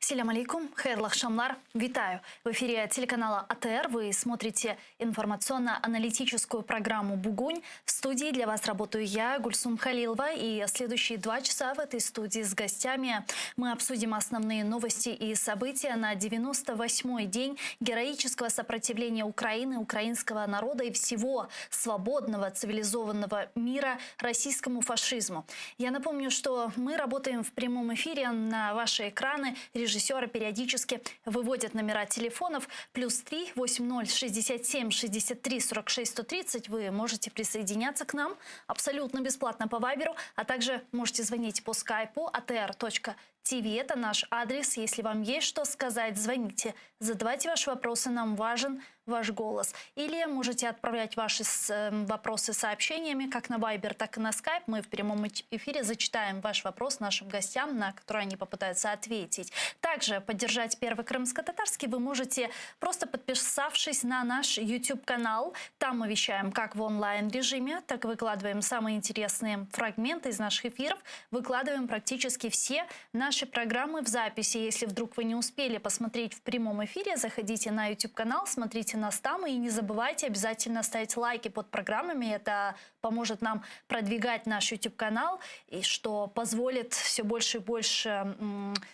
Селям алейкум, хайрлах шамлар, витаю. В эфире телеканала АТР вы смотрите информационно-аналитическую программу «Бугунь». В студии для вас работаю я, Гульсум Халилова, и следующие 2 часа в этой студии с гостями мы обсудим основные новости и события на 98-й день героического сопротивления Украины, украинского народа и всего свободного цивилизованного мира российскому фашизму. Я напомню, что мы работаем в прямом эфире на ваши экраны. Режиссеры периодически выводят номера телефонов +3 80 67 63 46 130. Вы можете присоединяться к нам абсолютно бесплатно по Вайберу, а также можете звонить по скайпу atr.tv. Это наш адрес. Если вам есть что сказать, звоните. Задавайте ваши вопросы, нам важен ваш голос. Или можете отправлять ваши вопросы сообщениями как на Viber, так и на Skype. Мы в прямом эфире зачитаем ваш вопрос нашим гостям, на который они попытаются ответить. Также поддержать Первый крымско-татарский вы можете, просто подписавшись на наш YouTube-канал. Там мы вещаем как в онлайн-режиме, так и выкладываем самые интересные фрагменты из наших эфиров. Выкладываем практически все наши программы в записи. Если вдруг вы не успели посмотреть в прямом эфире, заходите на YouTube-канал, смотрите нас там и не забывайте обязательно ставить лайки под программами. Это поможет нам продвигать наш YouTube-канал, и что позволит все больше и больше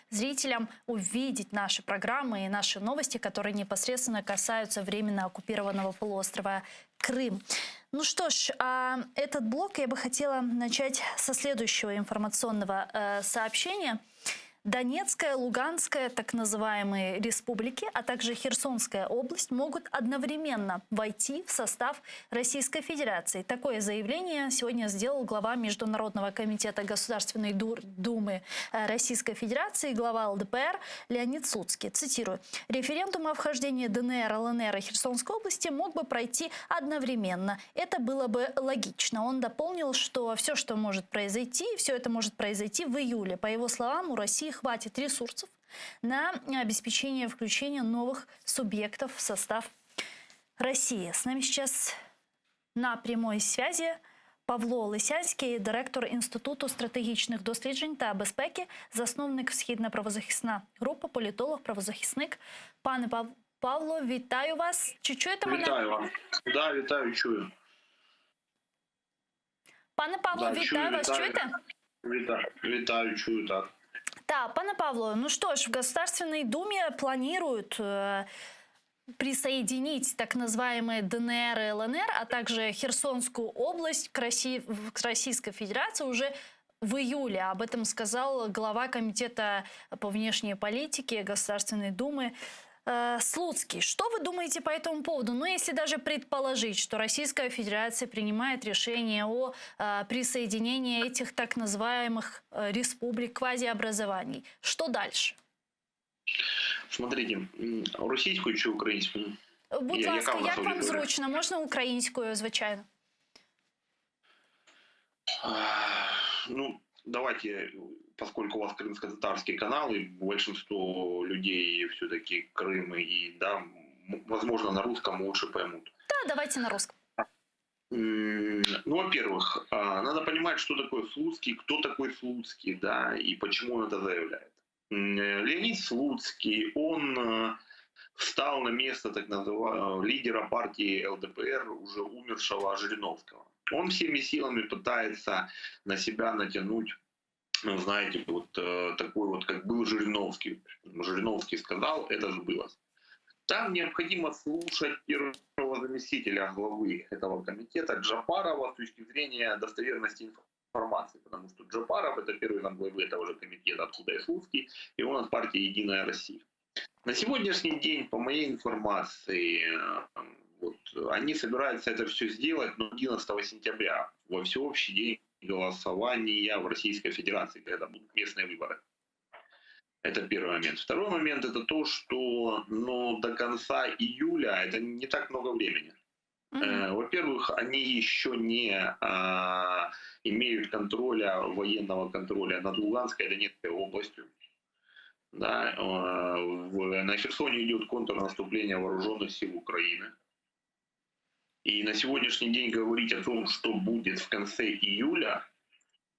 зрителям увидеть наши программы и наши новости, которые непосредственно касаются временно оккупированного полуострова Крым. Ну что ж, этот блок я бы хотела начать со следующего информационного сообщения. Донецкая, Луганская, так называемые республики, а также Херсонская область могут одновременно войти в состав Российской Федерации. Такое заявление сегодня сделал глава Международного комитета Государственной Думы Российской Федерации, глава ЛДПР Леонид Слуцкий. Цитирую. «Референдум о вхождении ДНР, ЛНР и Херсонской области мог бы пройти одновременно. Это было бы логично». Он дополнил, что все это может произойти в июле. По его словам, у России хватит ресурсов на обеспечение включения новых субъектов в состав России. С нами сейчас на прямой связи Павло Лисянський, директор Інституту стратегічних досліджень та безпеки, засновник Східна-правозахисна група, політолог, правозахисник. Пане Павло, вітаю вас. Чи чуєте мене? Вітаю вас. Да, вітаю, чую. Пане Павло, вітаю вас. Чуєте? Вітаю, чую, так. Да, пане Павло, ну что ж, в Государственной Думе планируют присоединить так называемые ДНР и ЛНР, а также Херсонскую область к Российской Федерации уже в июле. Об этом сказал глава Комитета по внешней политике Государственной Думы Слуцкий. Что вы думаете по этому поводу? Ну, если даже предположить, что Российская Федерация принимает решение о присоединении этих так называемых республик, квазиобразований, что дальше? Смотрите, російською чи українською? Будь ласка, як вам зручно? Можна українською, звичайно? Ну, давайте, поскольку у вас крымско-татарский канал, и большинство людей все-таки Крым, и, да, возможно, на русском лучше поймут. Да, давайте на русском. Ну, во-первых, надо понимать, что такое Слуцкий, кто такой Слуцкий, да, и почему он это заявляет. Леонид Слуцкий, он встал на место так называемого лидера партии ЛДПР, уже умершего Жириновского. Он всеми силами пытается на себя натянуть, знаете, вот такой вот, как был Жириновский. Жириновский сказал, это сбылось. Там необходимо слушать первого заместителя главы этого комитета Джапарова с точки зрения достоверности информации, потому что Джапаров — это первый замглавы этого же комитета, откуда и Слуцкий, и он от партии «Единая Россия». На сегодняшний день, по моей информации, вот, они собираются это все сделать, но 11 сентября, во всеобщий день голосования в Российской Федерации, когда будут местные выборы. Это первый момент. Второй момент — это то, что до конца июля это не так много времени. Во-первых, они еще не имеют контроля, военного контроля над Луганской и Донецкой областью. Да, на Херсоне идет контрнаступление вооруженных сил Украины. И на сегодняшний день говорить о том, что будет в конце июля,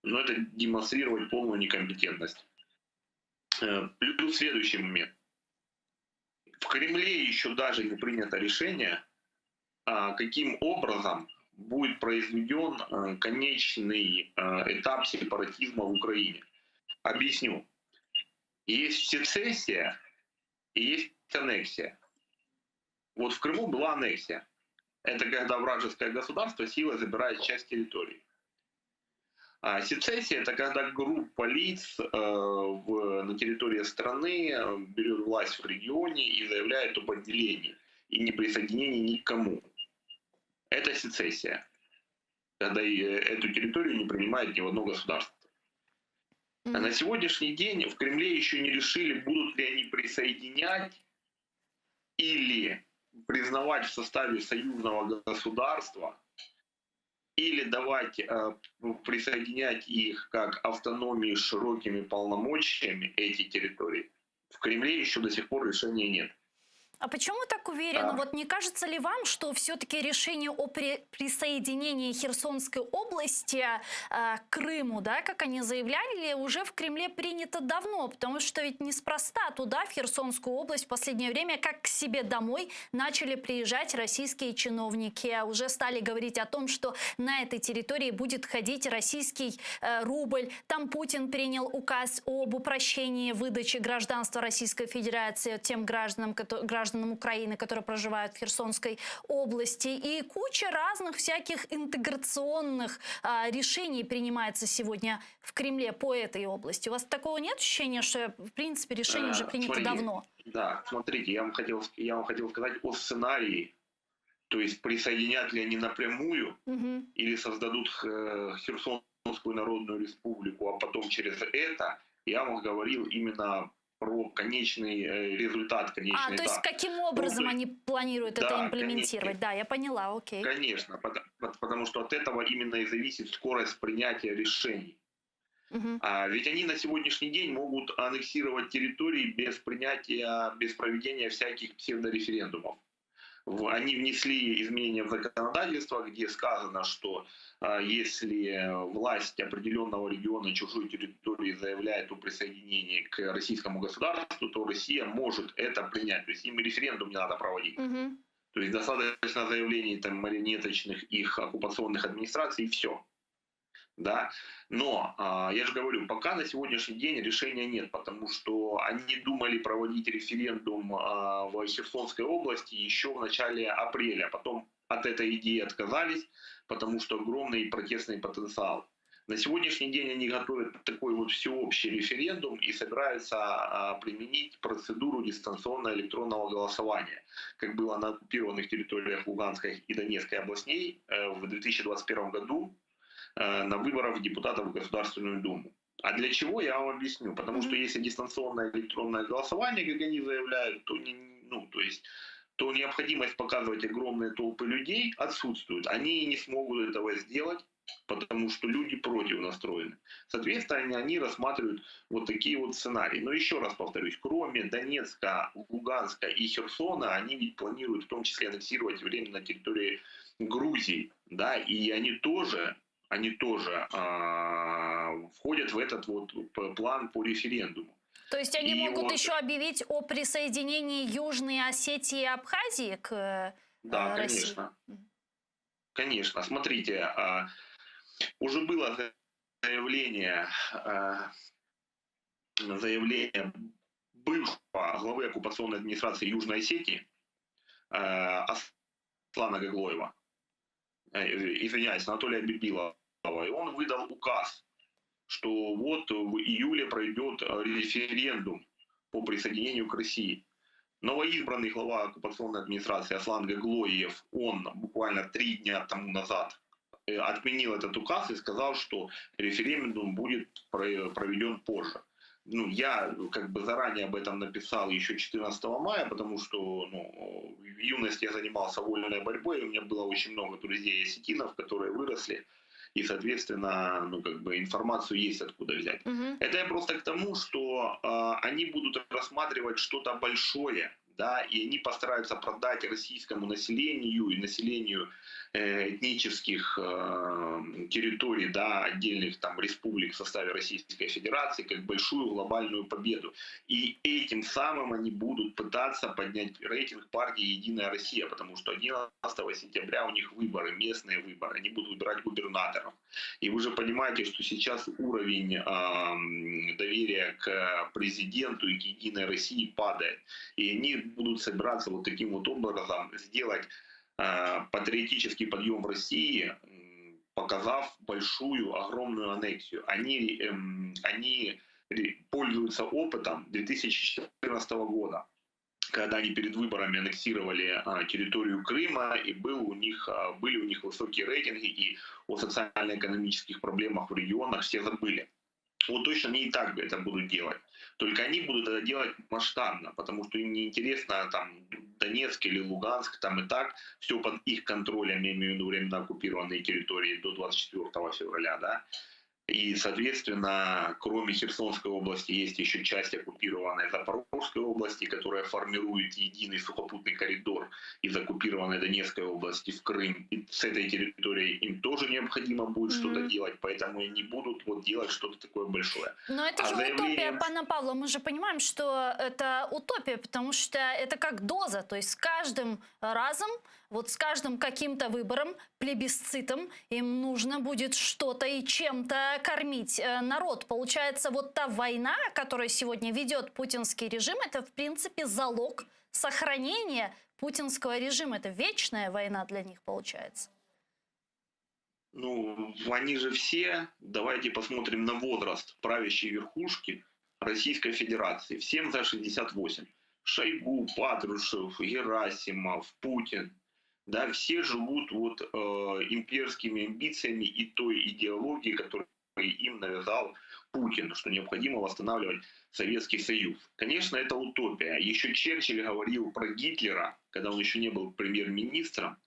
это демонстрировать полную некомпетентность. Плюс следующий момент. В Кремле еще даже не принято решение, каким образом будет произведен конечный этап сепаратизма в Украине. Объясню. Есть сецессия и есть аннексия. Вот в Крыму была аннексия. Это когда вражеское государство силой забирает часть территории. А сецессия — это когда группа лиц на территории страны берет власть в регионе и заявляет об отделении и неприсоединении ни к кому. Это сецессия, когда эту территорию не принимает ни в одно государство. А на сегодняшний день в Кремле еще не решили, будут ли они присоединять или признавать в составе союзного государства, или давать, присоединять их как автономии с широкими полномочиями эти территории. В Кремле еще до сих пор решения нет. А почему так уверены? Вот не кажется ли вам, что все-таки решение о присоединении Херсонской области к Крыму, да, как они заявляли, уже в Кремле принято давно? Потому что ведь неспроста туда, в Херсонскую область, в последнее время, как к себе домой, начали приезжать российские чиновники. Уже стали говорить о том, что на этой территории будет ходить российский рубль. Там Путин принял указ об упрощении выдачи гражданства Российской Федерации тем гражданам Украины, которые проживают в Херсонской области. И куча разных всяких интеграционных решений принимается сегодня в Кремле по этой области. У вас такого нет ощущения, что, в принципе, решение уже принято давно? Да, смотрите, я вам хотел сказать о сценарии. То есть присоединят ли они напрямую или создадут Херсонскую Народную Республику, а потом через это, я вам говорил именно про конечный результат, конечный то этап. есть каким образом они планируют это имплементировать? Конечно. Да, я поняла, окей. Конечно, потому что от этого именно и зависит скорость принятия решений. Ведь они на сегодняшний день могут аннексировать территории без принятия, без проведения всяких псевдореферендумов. Они внесли изменения в законодательство, где сказано, что если власть определенного региона чужой территории заявляет о присоединении к российскому государству, то Россия может это принять. То есть им референдум не надо проводить. То есть достаточно заявлений там, марионеточных их оккупационных администраций, и все. Да? Но, я же говорю, пока на сегодняшний день решения нет, потому что они думали проводить референдум в Херсонской области еще в начале апреля. Потом от этой идеи отказались, потому что огромный протестный потенциал. На сегодняшний день они готовят такой вот всеобщий референдум и собираются применить процедуру дистанционного электронного голосования, как было на оккупированных территориях Луганской и Донецкой областей в 2021 году. На выборах депутатов в Государственную Думу. А для чего, я вам объясню. Потому что если дистанционное электронное голосование, как они заявляют, то необходимость показывать огромные толпы людей отсутствует. Они не смогут этого сделать, потому что люди против настроены. Соответственно, они рассматривают вот такие вот сценарии. Но еще раз повторюсь, кроме Донецка, Луганска и Херсона, они ведь планируют в том числе аннексировать временно на территории Грузии. Да, и они тоже входят в этот вот план по референдуму. То есть они могут еще объявить о присоединении Южной Осетии и Абхазии к России? Да, конечно. Смотрите, уже было заявление бывшего главы оккупационной администрации Южной Осетии Аслана Гаглоева, извиняюсь, Анатолия Бибилова. И он выдал указ, что вот в июле пройдет референдум по присоединению к России. Новоизбранный глава оккупационной администрации Аслан Гаглоев, он буквально 3 дня тому назад отменил этот указ и сказал, что референдум будет проведен позже. Я заранее об этом написал еще 14 мая, потому что в юности я занимался вольной борьбой, у меня было очень много друзей-осетинов, которые выросли, и, соответственно, информацию есть откуда взять. Это я просто к тому, что они будут рассматривать что-то большое, да, и они постараются продать российскому населению и населению этнических территорий, да, отдельных там республик в составе Российской Федерации как большую глобальную победу. И этим самым они будут пытаться поднять рейтинг партии «Единая Россия», потому что 11 сентября у них выборы, местные выборы, они будут выбирать губернаторов. И вы же понимаете, что сейчас уровень доверия к президенту и к «Единой России» падает. И они будут собираться вот таким вот образом сделать патриотический подъем в России, показав большую, огромную аннексию. Они пользуются опытом 2014 года, когда они перед выборами аннексировали территорию Крыма, и были у них высокие рейтинги, и о социально-экономических проблемах в регионах все забыли. Вот точно они и так это будут делать. Только они будут это делать масштабно, потому что им не интересно там Донецк или Луганск, там и так все под их контролем, я имею в виду временно оккупированные территории до 24 февраля, да. И, соответственно, кроме Херсонской области, есть еще часть оккупированной Запорожской области, которая формирует единый сухопутный коридор из оккупированной Донецкой области в Крым. И с этой территорией им тоже необходимо будет что-то делать, поэтому они будут вот делать что-то такое большое. Но это же утопия, пана Павла. Мы же понимаем, что это утопия, потому что это как доза. То есть с каждым разом, вот с каждым каким-то выбором, плебисцитом, им нужно будет что-то и чем-то кормить народ. Получается, вот та война, которую сегодня ведет путинский режим, это, в принципе, залог сохранения путинского режима. Это вечная война для них, получается. Ну, они же все, давайте посмотрим на возраст правящей верхушки Российской Федерации. Всем за 68. Шойгу, Патрушев, Герасимов, Путин. Да, все живут вот имперскими амбициями и той идеологией, которую им навязал Путин, что необходимо восстанавливать Советский Союз. Конечно, это утопия. Еще Черчилль говорил про Гитлера, когда он еще не был премьер-министром,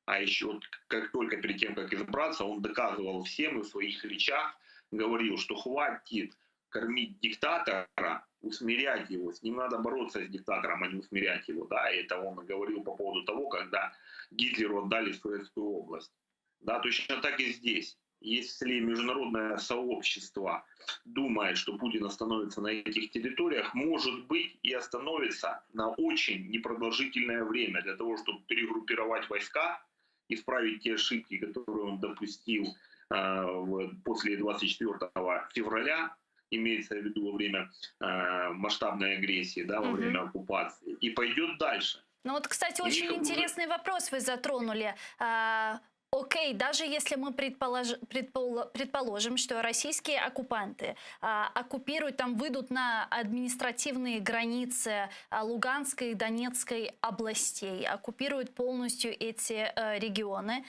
а еще вот как только перед тем, как избраться, он доказывал всем и в своих речах, говорил, что хватит кормить диктатора, усмирять его. С ним надо бороться с диктатором, а не усмирять его. Да? И это он говорил по поводу того, когда Гитлеру отдали Советскую область. Да, точно так и здесь. Если международное сообщество думает, что Путин остановится на этих территориях, может быть и остановится на очень непродолжительное время для того, чтобы перегруппировать войска, исправить те ошибки, которые он допустил после 24 февраля, имеется в виду во время масштабной агрессии, да, во время оккупации, и пойдет дальше. Ну вот, кстати, очень интересный вопрос вы затронули. Окей, даже если мы предположим, что российские оккупанты оккупируют, там выйдут на административные границы Луганской и Донецкой областей, оккупируют полностью эти регионы,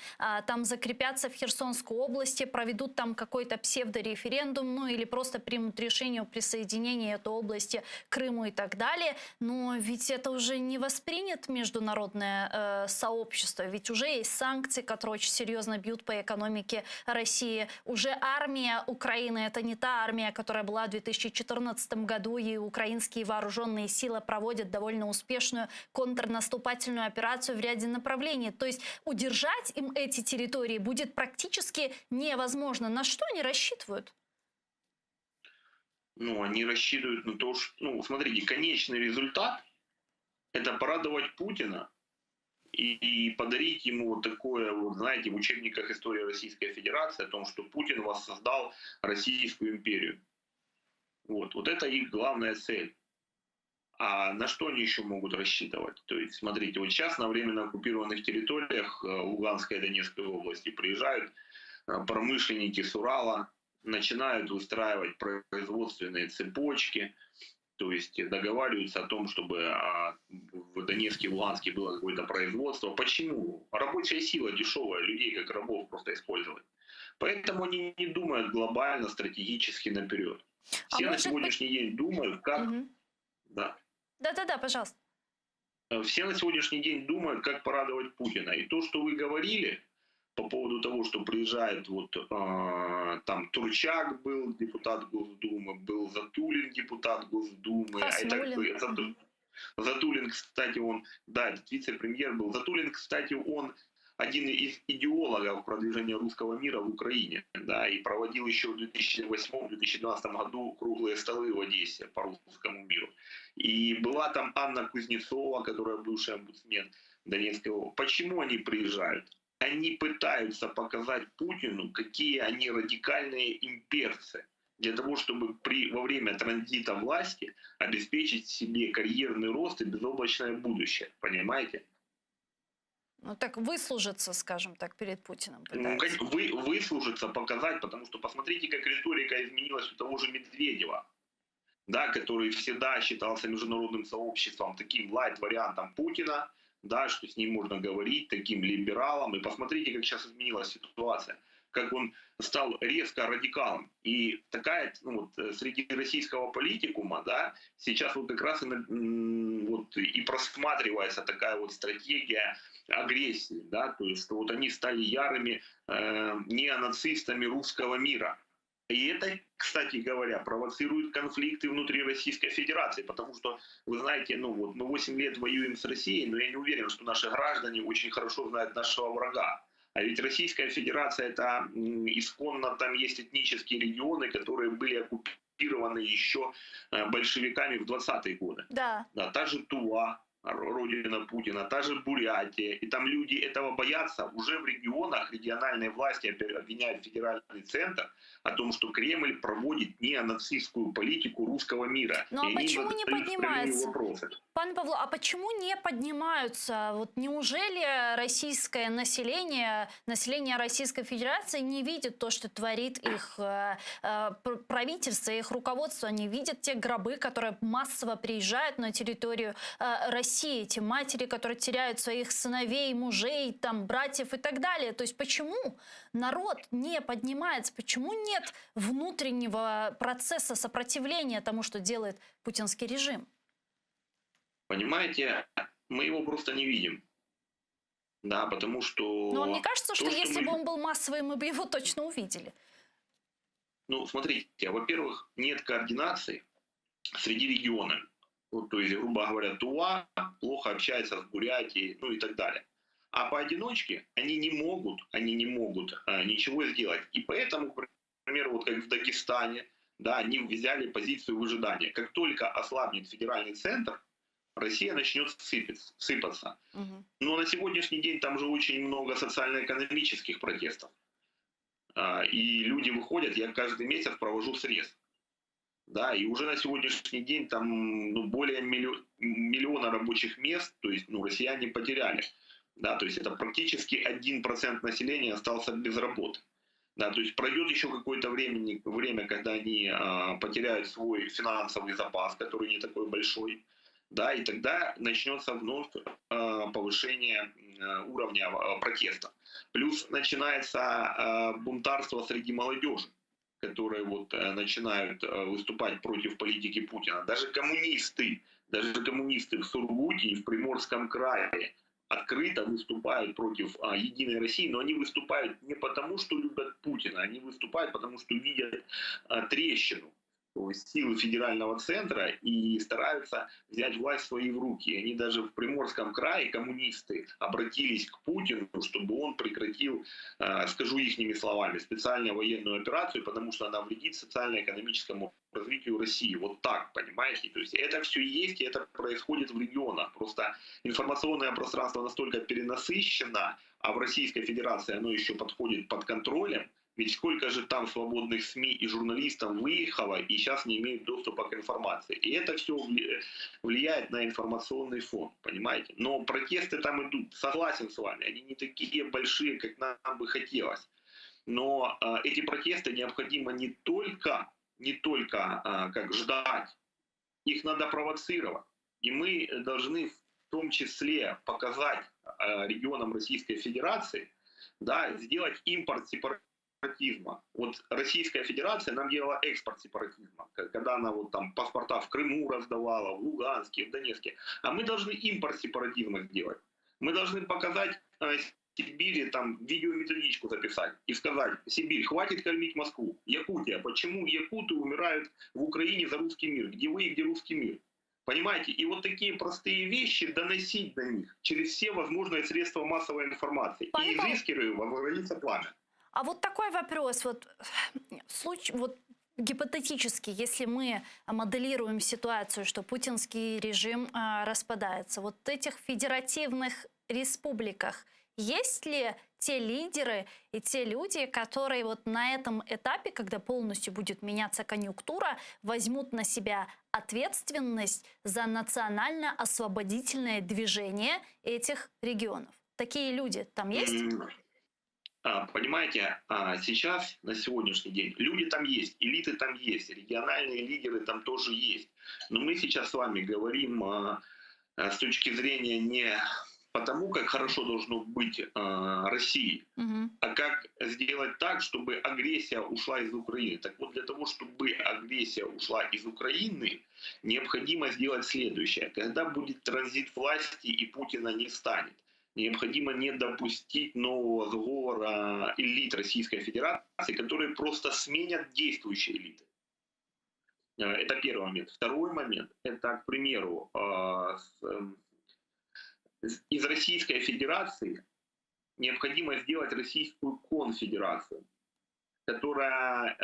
там закрепятся в Херсонской области, проведут там какой-то псевдореферендум, ну или просто примут решение о присоединении этой области к Крыму и так далее. Но ведь это уже не воспринят международное сообщество, ведь уже есть санкции, которые очень серьезно бьют по экономике России. Уже армия Украины — это не та армия, которая была в 2014 году, и украинские вооруженные силы проводят довольно успешную контрнаступательную операцию в ряде направлений. То есть удержать им эти территории будет практически невозможно. На что они рассчитывают? Ну, они рассчитывают на то, что... Ну, смотрите, конечный результат — это порадовать Путина и подарить ему вот такое, вот, знаете, в учебниках истории Российской Федерации о том, что Путин воссоздал Российскую империю. Вот это их главная цель. А на что они еще могут рассчитывать? То есть, смотрите, вот сейчас на временно оккупированных территориях Луганской и Донецкой области приезжают промышленники с Урала, начинают выстраивать производственные цепочки, то есть договариваются о том, чтобы в Донецке и Луганске было какое-то производство. Почему? Рабочая сила дешевая, людей как рабов просто использовать. Поэтому они не думают глобально, стратегически наперед. Все на сегодняшний день думают, как... Да, пожалуйста. Все на сегодняшний день думают, как порадовать Путина. И то, что вы говорили по поводу того, что приезжает там Турчак был депутат Госдумы, был Затулин депутат Госдумы, Затулин, кстати, да, этот вице-премьер был. Затулин, кстати, он один из идеологов продвижения русского мира в Украине, да, и проводил еще в 2008-2012 году круглые столы в Одессе по русскому миру. И была там Анна Кузнецова, которая бывший омбудсмен Донецкой области. Почему они приезжают? Они пытаются показать Путину, какие они радикальные имперцы, для того, чтобы во время транзита власти обеспечить себе карьерный рост и безоблачное будущее. Понимаете? Ну так выслужиться, скажем так, перед Путиным пытаются. Выслужиться, показать, потому что посмотрите, как риторика изменилась у того же Медведева, да, который всегда считался международным сообществом таким лайт-вариантом Путина, да, что с ним можно говорить, таким либералом. И посмотрите, как сейчас изменилась ситуация, как он стал резко радикалом. И такая, среди российского политикума, да, сейчас вот как раз и просматривается такая вот стратегия агрессии, да, то есть что вот они стали ярыми неонацистами русского мира. И это, кстати говоря, провоцирует конфликты внутри Российской Федерации, потому что, вы знаете, мы 8 лет воюем с Россией, но я не уверен, что наши граждане очень хорошо знают нашего врага. А ведь Российская Федерация, это исконно там есть этнические регионы, которые были оккупированы еще большевиками в 20-е годы. Да. Да, та же Тува, родина Путина, та же Бурятия. И там люди этого боятся. Уже в регионах региональные власти обвиняют федеральный центр о том, что Кремль проводит неонацистскую политику русского мира. Ну а почему не поднимается? Пан Павло, а почему не поднимаются? Вот неужели российское население Российской Федерации не видит то, что творит их правительство, их руководство? Они видят те гробы, которые массово приезжают на территорию России, эти матери, которые теряют своих сыновей, мужей, там, братьев и так далее. То есть почему народ не поднимается? Почему нет внутреннего процесса сопротивления тому, что делает путинский режим? Понимаете, мы его просто не видим. Да, потому что... Но мне кажется, что если бы он был массовый, мы бы его точно увидели. Ну, смотрите, во-первых, нет координации среди регионов. Вот, то есть, грубо говоря, Тува плохо общается с Бурятией, и так далее. А поодиночке они не могут ничего сделать. И поэтому, к примеру, вот как в Дагестане, да, они взяли позицию выжидания. Как только ослабнет федеральный центр, Россия начнет сыпаться. Угу. Но на сегодняшний день там же очень много социально-экономических протестов. И люди выходят, я каждый месяц провожу срез. Да, и уже на сегодняшний день там более миллиона рабочих мест, то есть россияне потеряли. Да, то есть это практически 1% населения остался без работы. Да, то есть пройдет еще какое-то время, когда они потеряют свой финансовый запас, который не такой большой. Да, и тогда начнется вновь повышение уровня протеста. Плюс начинается бунтарство среди молодежи, которые начинают выступать против политики Путина. Даже коммунисты в Сургуте и в Приморском крае открыто выступают против Единой России, но они выступают не потому, что любят Путина, они выступают потому, что видят трещину силы федерального центра и стараются взять власть в свои руки. Они даже в Приморском крае, коммунисты, обратились к Путину, чтобы он прекратил, скажу ихними словами, специальную военную операцию, потому что она вредит социально-экономическому развитию России. Вот так, понимаете? То есть это все есть, и это происходит в регионах. Просто информационное пространство настолько перенасыщено, а в Российской Федерации оно еще подходит под контролем. Ведь сколько же там свободных СМИ и журналистов выехало и сейчас не имеют доступа к информации. И это все влияет на информационный фон, понимаете? Но протесты там идут, согласен с вами, они не такие большие, как нам бы хотелось. Но эти протесты необходимо не только как ждать, их надо провоцировать. И мы должны в том числе показать регионам Российской Федерации, да, сделать импорт сепаратизма. Вот Российская Федерация нам делала экспорт сепаратизма, когда она паспорта в Крыму раздавала, в Луганске, в Донецке. А мы должны импорт сепаратизма сделать. Мы должны показать Сибири, видеометодичку записать и сказать: Сибирь, хватит кормить Москву. Якутия, почему якуты умирают в Украине за русский мир? Где вы и где русский мир? Понимаете? И вот такие простые вещи доносить до них через все возможные средства массовой информации. Пане И из Павло, Искры возгорится пламя. а вот такой вопрос, вот, вот гипотетически, если мы моделируем ситуацию, что путинский режим распадается, вот в этих федеративных республиках есть ли те лидеры и те люди, которые вот на этом этапе, когда полностью будет меняться конъюнктура, возьмут на себя ответственность за национально-освободительное движение этих регионов? Такие люди там есть? Понимаете, сейчас, на сегодняшний день, люди там есть, элиты там есть, региональные лидеры там тоже есть. Но мы сейчас с вами говорим с точки зрения не потому, как хорошо должно быть России, Мгм. а как сделать так, чтобы агрессия ушла из Украины. Так вот, для того, чтобы агрессия ушла из Украины, необходимо сделать следующее. Когда будет транзит власти и Путина не станет, необходимо не допустить нового сговора элит Российской Федерации, которые просто сменят действующие элиты. Это первый момент. Второй момент, это, к примеру, из Российской Федерации необходимо сделать Российскую конфедерацию, которая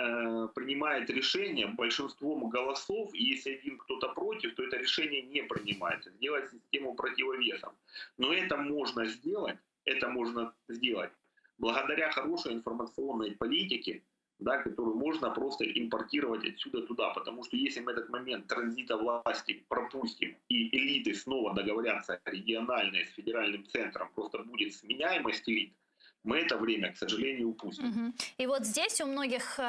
принимает решение большинством голосов, и если один кто-то против, то это решение не принимается. Сделать систему противовесом. Но это можно сделать благодаря хорошей информационной политике, да, которую можно просто импортировать отсюда туда. Потому что если мы этот момент транзита власти пропустим, и элиты снова договорятся региональные с федеральным центром, просто будет сменяемость элит, мы это время, к сожалению, упустим. Мгм. И вот здесь у многих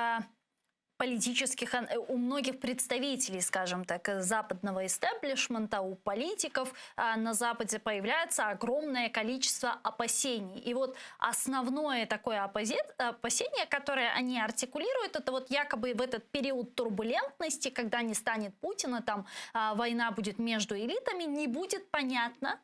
у многих представителей, скажем так, западного истеблишмента, у политиков на Западе появляется огромное количество опасений. И вот основное такое опасение, которое они артикулируют, это вот якобы в этот период турбулентности, когда не станет Путина, там война будет между элитами, не будет понятно,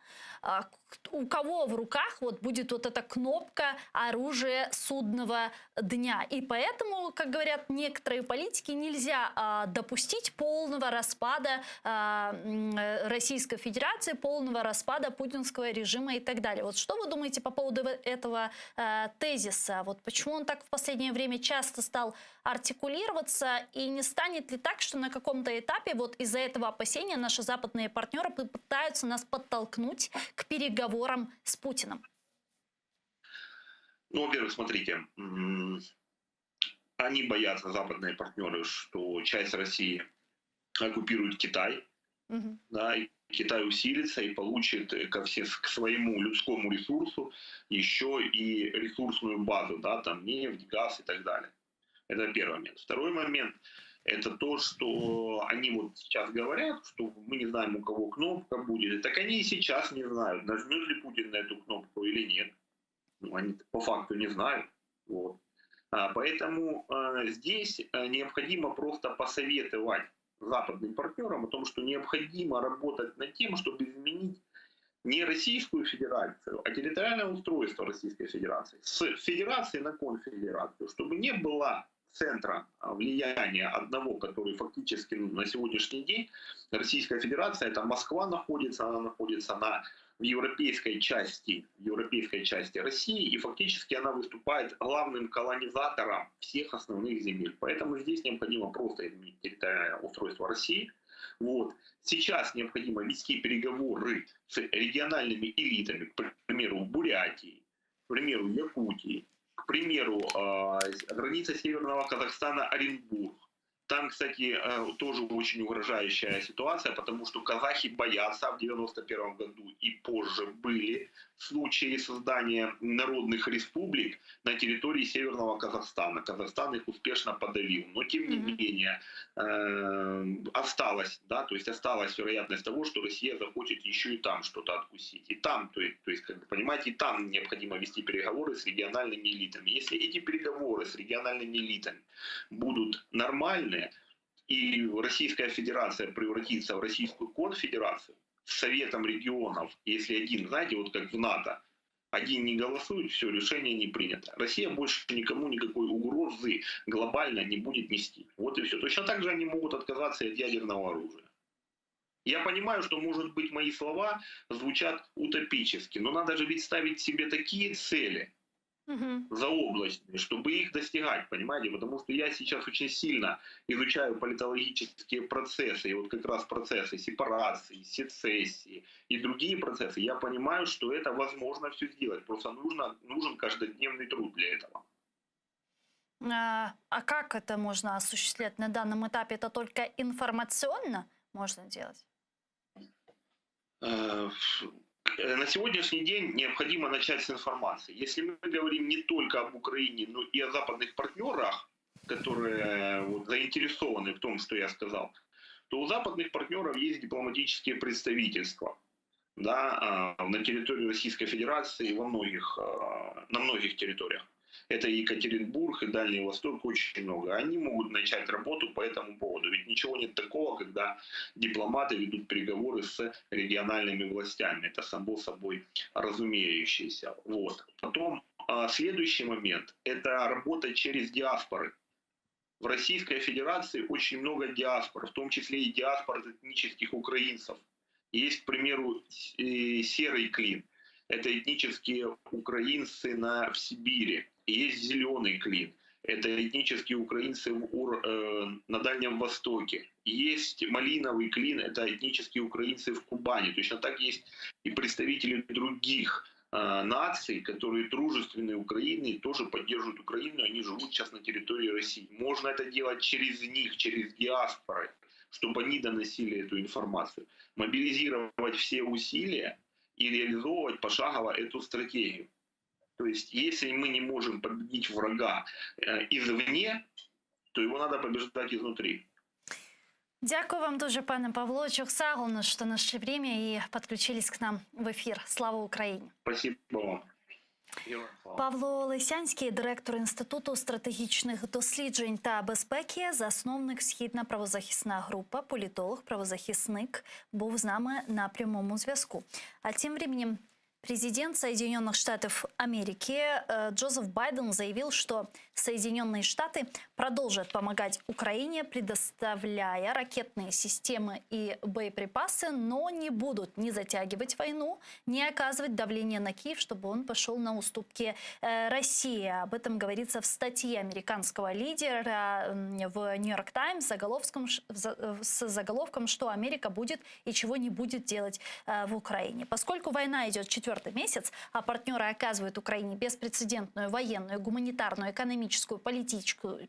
у кого в руках вот будет вот эта кнопка оружия судного дня. И поэтому, как говорят некоторые политики, нельзя допустить полного распада Российской Федерации, полного распада путинского режима и так далее. Вот что вы думаете по поводу этого тезиса? Вот почему он так в последнее время часто стал артикулироваться, и не станет ли так, что на каком-то этапе вот из-за этого опасения наши западные партнеры попытаются нас подтолкнуть к переговорам с Путиным? Ну, во-первых, смотрите, они боятся, западные партнеры, что часть России оккупирует Китай, Мгм. да, и Китай усилится и получит к своему людскому ресурсу еще и ресурсную базу, да, там нефть, газ и так далее. Это первый момент. Второй момент – это то, что они вот сейчас говорят, что мы не знаем, у кого кнопка будет. Так они и сейчас не знают, нажмет ли Путин на эту кнопку или нет. Ну, они по факту не знают. Вот. Поэтому здесь необходимо просто посоветовать западным партнерам о том, что необходимо работать над тем, чтобы изменить не Российскую Федерацию, а территориальное устройство Российской Федерации. С федерации на конфедерацию, чтобы не было центра влияния одного, который фактически на сегодняшний день Российская Федерация, это Москва находится, она находится в европейской части России, и фактически она выступает главным колонизатором всех основных земель. Поэтому здесь необходимо просто изменить территориальное устройство России. Вот. Сейчас необходимо вести переговоры с региональными элитами, к примеру, в Бурятии, к примеру, в Якутии, к примеру, граница Северного Казахстана, Оренбург. Там, кстати, тоже очень угрожающая ситуация, потому что казахи боятся. В 1991 году и позже были случаи создания народных республик на территории Северного Казахстана. Казахстан их успешно подавил. Но, тем не менее, осталась вероятность того, что Россия захочет еще и там что-то откусить. И там, как бы, понимаете, и там необходимо вести переговоры с региональными элитами. Если эти переговоры с региональными элитами будут нормальные, и Российская Федерация превратится в Российскую конфедерацию с Советом регионов, если один, знаете, вот как в НАТО, один не голосует, все, решение не принято. Россия больше никому никакой угрозы глобально не будет нести. Вот и все. Точно так же они могут отказаться и от ядерного оружия. Я понимаю, что, может быть, мои слова звучат утопически, но надо же ведь ставить себе такие цели Мгм. заоблачные, чтобы их достигать, понимаете? Потому что я сейчас очень сильно изучаю политологические процессы, и вот как раз процессы сепарации, сецессии и другие процессы. Я понимаю, что это возможно все сделать, просто нужен каждодневный труд для этого. А как это можно осуществлять на данном этапе? Это только информационно можно делать? Э, На сегодняшний день необходимо начать с информации. Если мы говорим не только об Украине, но и о западных партнерах, которые вот заинтересованы в том, что я сказал, то у западных партнеров есть дипломатические представительства, да, на территории Российской Федерации на многих территориях. Это и Екатеринбург, и Дальний Восток, очень много. Они могут начать работу по этому поводу. Ведь ничего нет такого, когда дипломаты ведут переговоры с региональными властями. Это само собой разумеющееся. Вот. Потом следующий момент – это работа через диаспоры. В Российской Федерации очень много диаспор, в том числе и диаспор этнических украинцев. Есть, к примеру, серый клин. Это этнические украинцы в Сибири. Есть зеленый клин. Это этнические украинцы на Дальнем Востоке. Есть малиновый клин. Это этнические украинцы в Кубани. Точно так есть и представители других наций, которые дружественные Украины, тоже поддерживают Украину. Они живут сейчас на территории России. Можно это делать через них, через диаспоры, чтобы они доносили эту информацию. Мобилизировать все усилия и реализовывать пошагово эту стратегию. То есть, если мы не можем победить врага извне, то его надо побеждать изнутри. Дякую вам дуже, пане Павло Чухсагл, что нашли время и подключились к нам в эфир. Слава Украине! Спасибо вам. Героям слава. Павло Лисянський, директор Інституту стратегічних досліджень та безпеки, засновник Східна правозахисна політолог, правозахисник, був з нами на прямому зв'язку. А тем временем президент Соединенных Штатов Америки Джозеф Байден заявил, что Соединенные Штаты продолжат помогать Украине, предоставляя ракетные системы и боеприпасы, но не будут ни затягивать войну, ни оказывать давление на Киев, чтобы он пошел на уступки России. Об этом говорится в статье американского лидера в Нью-Йорк Таймс с заголовком, что Америка будет и чего не будет делать в Украине. Поскольку война идет 4-й месяц, а партнеры оказывают Украине беспрецедентную военную, гуманитарную, экономическую, политическую,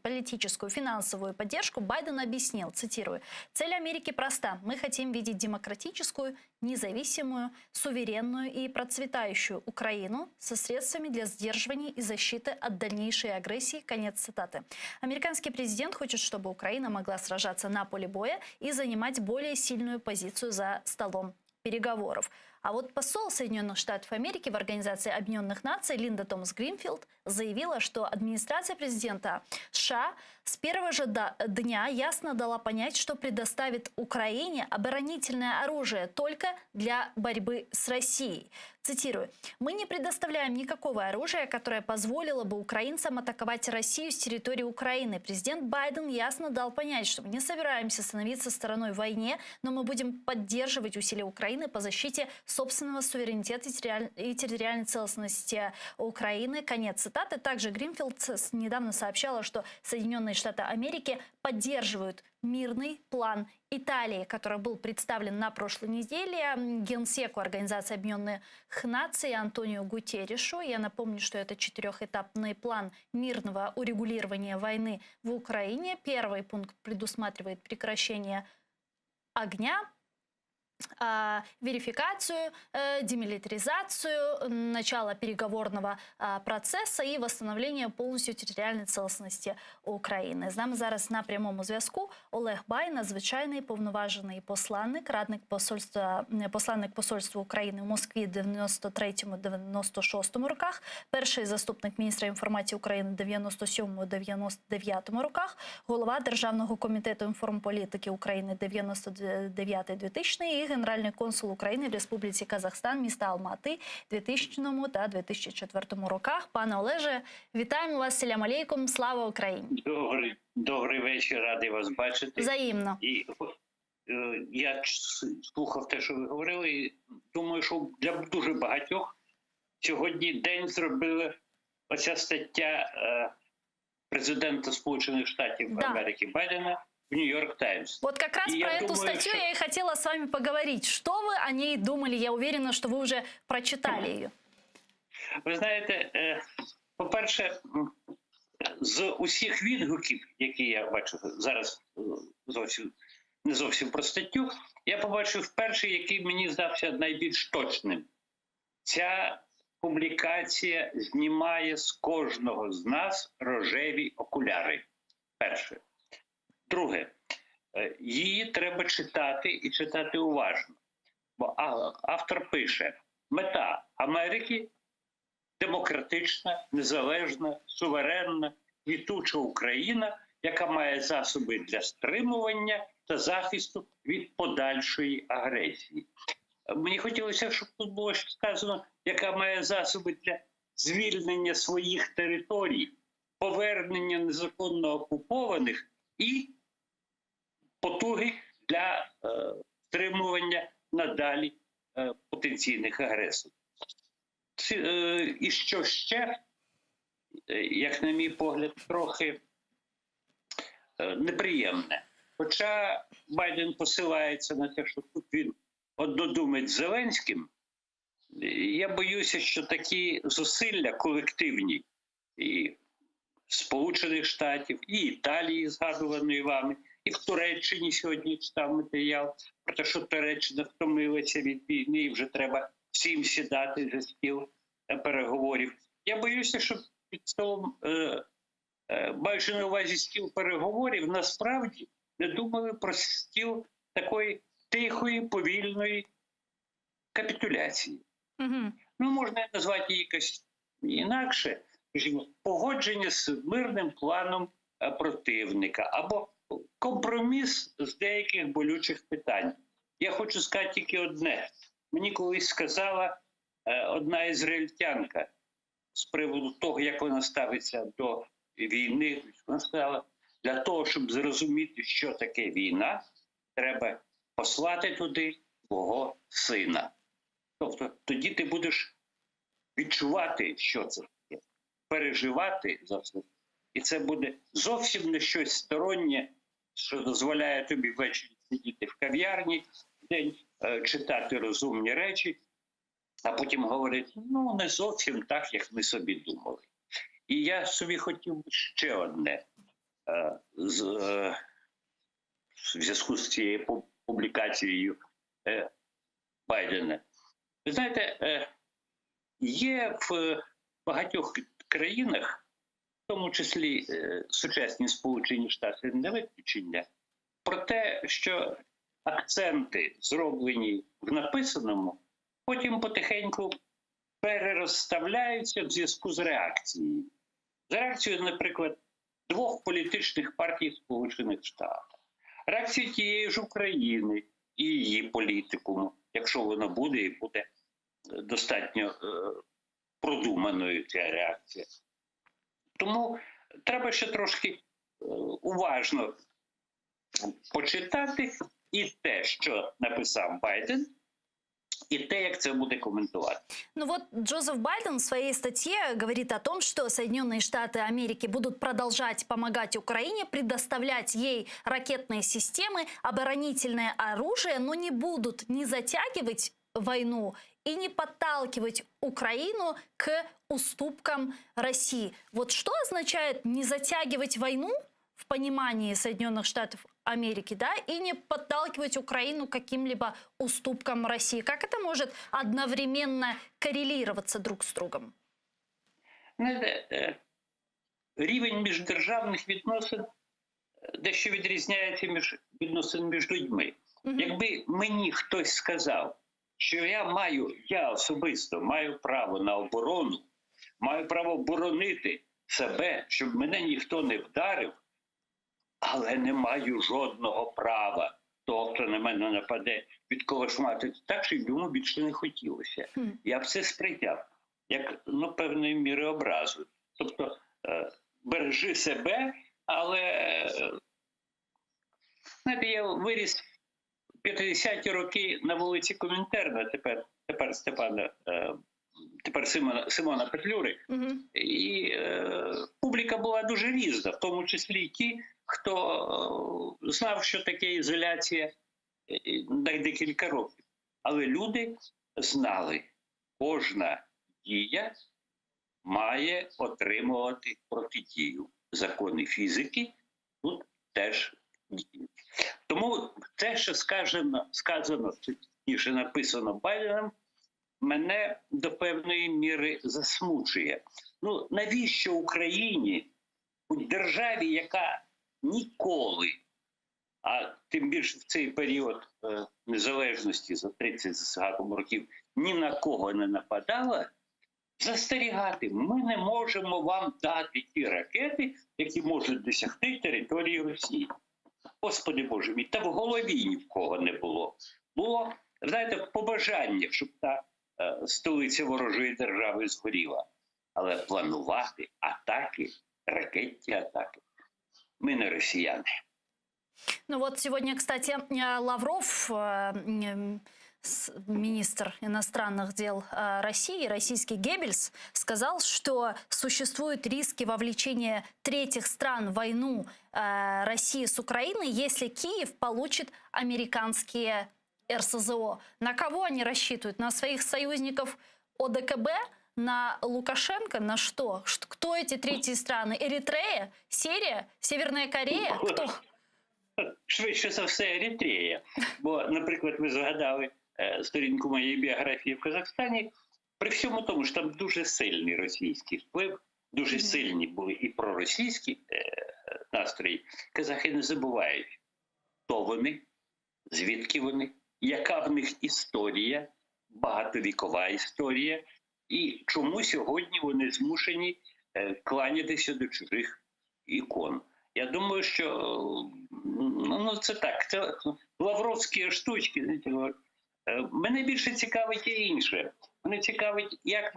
финансовую поддержку, Байден объяснил, цитирую, «Цель Америки проста. Мы хотим видеть демократическую, независимую, суверенную и процветающую Украину со средствами для сдерживания и защиты от дальнейшей агрессии». Конец цитаты. Американский президент хочет, чтобы Украина могла сражаться на поле боя и занимать более сильную позицию за столом переговоров. А вот посол Соединенных Штатов Америки в Организации Объединенных Наций Линда Томас Гринфилд заявила, что администрация президента США с первого же дня ясно дала понять, что предоставит Украине оборонительное оружие только для борьбы с Россией. Цитирую. «Мы не предоставляем никакого оружия, которое позволило бы украинцам атаковать Россию с территории Украины. Президент Байден ясно дал понять, что мы не собираемся становиться стороной в войне, но мы будем поддерживать усилия Украины по защите собственного суверенитета и территориальной целостности Украины». Конец цитаты. Также Гринфилд недавно сообщала, что Соединенные Штаты Америки поддерживают мирный план Италии, который был представлен на прошлой неделе генсеку Организации Объединенных Наций Антонио Гутерришу. Я напомню, что это 4-этапный план мирного урегулирования войны в Украине. Первый пункт предусматривает прекращение огня, верификацию, демилитаризацию, начало переговорного процесу і восстановлення повністю територіальної цілісності України. З нами зараз на прямому зв'язку Олег Бай, надзвичайний повноважений посланник, посланник посольства України в Москві в 93-96 роках, перший заступник міністра інформації України в 97-99 роках, голова Державного комітету інформполітики України 99-2000 і генеральний консул України в Республіці Казахстан, міста Алмати, в 2000 та 2004 роках. Пане Олеже, вітаємо вас, селям алейкум, слава Україні! Добрий вечір, радий вас бачити. Взаємно. І Я слухав те, що ви говорили, і думаю, що для дуже багатьох сьогодні день зробила оця стаття президента Сполучених Штатів Да. Америки Байдена в Нью-Йорк Таймс. Вот как раз И про я эту думаю, статью что- я и хотела с вами поговорить. Что вы о ней думали? Я уверена, что вы уже прочитали ее. Ви знаєте, по-перше, з усіх відгуків, які я бачу зараз не зовсім про статтю, я побачив перший, який мені здався найбільш точним. Ця публікація знімає з кожного з нас рожеві окуляри. Перше. Друге, її треба читати і читати уважно. Бо автор пише: мета Америки – демократична, незалежна, суверенна, квітуча Україна, яка має засоби для стримування та захисту від подальшої агресії. Мені хотілося, щоб тут було сказано, яка має засоби для звільнення своїх територій, повернення незаконно окупованих і потуги для стримування надалі потенційних агресорів. І що ще, як на мій погляд, трохи неприємне. Хоча Байден посилається на те, що тут він однодумець з Зеленським, я боюся, що такі зусилля колективні і Сполучених Штатів, і Італії, згадуваної вами, і в Туреччині сьогодні читав матеріал про те, що Туреччина втомилася від війни і вже треба всім сідати за стіл переговорів. Я боюся, що під столом, маючи на увазі стіл переговорів, насправді не думали про стіл такої тихої, повільної капітуляції. Угу. Ну, можна назвати її якось інакше, скажімо, погодження з мирним планом противника або компроміс з деяких болючих питань. Я хочу сказати тільки одне. Мені колись сказала одна ізраїльтянка з приводу того, як вона ставиться до війни. Вона сказала, для того, щоб зрозуміти, що таке війна, треба послати туди свого сина. Тобто тоді ти будеш відчувати, що це таке, переживати за це. І це буде зовсім не щось стороннє, що дозволяє тобі ввечері сидіти в кав'ярні, день читати розумні речі, а потім говорити, ну, не зовсім так, як ми собі думали. І я собі хотів би ще одне в зв'язку з цією публікацією Байдена. Ви знаєте, є в багатьох країнах, в тому числі сучасні Сполучені Штати, не виключення, про те, що акценти, зроблені в написаному, потім потихеньку перерозставляються в зв'язку з реакцією. З реакцією, наприклад, двох політичних партій Сполучених Штатів. Реакцію тієї ж України і її політикуму, якщо вона буде і буде достатньо продуманою ця реакція. Тому треба ще трошки уважно почитати і те, що написав Байден, и те, як це буде комментовать. Ну вот Джозеф Байден в своей статье говорит о том, что Соединенные Штаты Америки будут продолжать помогать Украине, предоставлять ей ракетные системы, оборонительное оружие, но не будут не затягивать войну и не подталкивать Украину к уступкам России. Вот что означает не затягивать войну в понимании Соединенных Штатов Америки, да, и не подталкивать Украину к каким-либо уступкам России? Как это может одновременно коррелироваться друг с другом? Знаєте, рівень міждержавних відносин дещо відрізняється відносин між людьми. Якби мені хтось сказав, що я особисто маю право на оборону, маю право боронити себе, щоб мене ніхто не вдарив, але не маю жодного права того, хто на мене нападе, відколошматити так, щоб йому більше не хотілося. Я б це сприйняв як, певної міри образу. Тобто, бережи себе, але, знаєте, я виріс 50-ті роки на вулиці Комінтерна, тепер Симона Петлюри, і публіка була дуже різна, в тому числі й ті, хто знав, що таке ізоляція декілька років. Але люди знали, кожна дія має отримувати протидію. Закони фізики тут теж діють. Тому те, що сказано, точніше написано Байденом, мене до певної міри засмучує. Ну, навіщо Україні, у державі, яка ніколи, а тим більше в цей період незалежності за 30 з гаком років, ні на кого не нападала, застерігати, ми не можемо вам дати ті ракети, які можуть досягти території Росії. Господи Боже мій, та в голові ні в кого не було. Було, знаєте, побажання, щоб та столиця ворожої держави згоріла. Але планувати атаки, ракетні атаки, ми не росіяни. Ну вот сегодня, кстати, Лавров, министр иностранных дел России, российский Геббельс, сказал, что существуют риски вовлечения третьих стран в войну России с Украиной, если Киев получит американские РСЗО. На кого они рассчитывают? На своих союзников ОДКБ? На Лукашенко? На что? Кто эти третьи страны? Эритрея? Сирия? Северная Корея? Кто? Швидше за все, Еритрея. Бо, наприклад, ви згадали сторінку моєї біографії в Казахстані. При всьому тому, що там дуже сильний російський вплив, дуже сильні були і проросійські настрої. Казахи не забувають, хто вони, звідки вони, яка в них історія, багатовікова історія, і чому сьогодні вони змушені кланятися до чужих ікон. Я думаю, що це так, це лавровські штучки. Знаєте, мене більше цікавить і інше. Мене цікавить, як